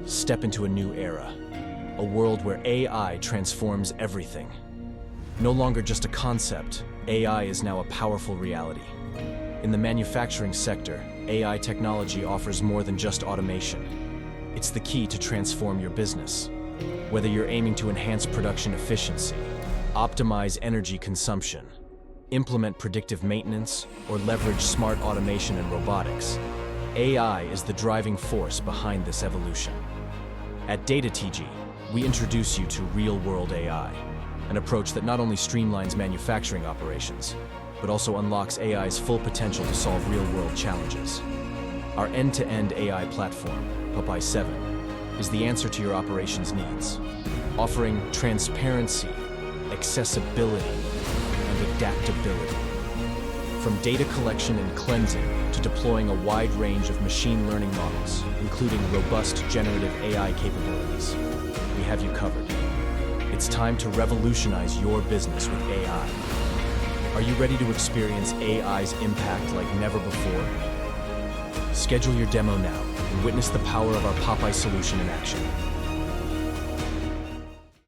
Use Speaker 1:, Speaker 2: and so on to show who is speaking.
Speaker 1: step into a new era. A world where AI transforms everything. No longer just a concept, AI is now a powerful reality. In the manufacturing sector, AI technology offers more than just automation. It's the key to transform your business. Whether you're aiming to enhance production efficiency, optimize energy consumption, implement predictive maintenance, or leverage smart automation and robotics, AI is the driving force behind this evolution. At Datategy, we introduce you to real-world AI, an approach that not only streamlines manufacturing operations, but also unlocks AI's full potential to solve real-world challenges. Our end-to-end AI platform, Popeye 7, is the answer to your operations needs, offering transparency, accessibility, and adaptability. From data collection and cleansing to deploying a wide range of machine learning models, including robust generative AI capabilities, we have you covered. It's time to revolutionize your business with AI. Are you ready to experience AI's impact like never before? Schedule your demo now and witness the power of our Popeye solution in action.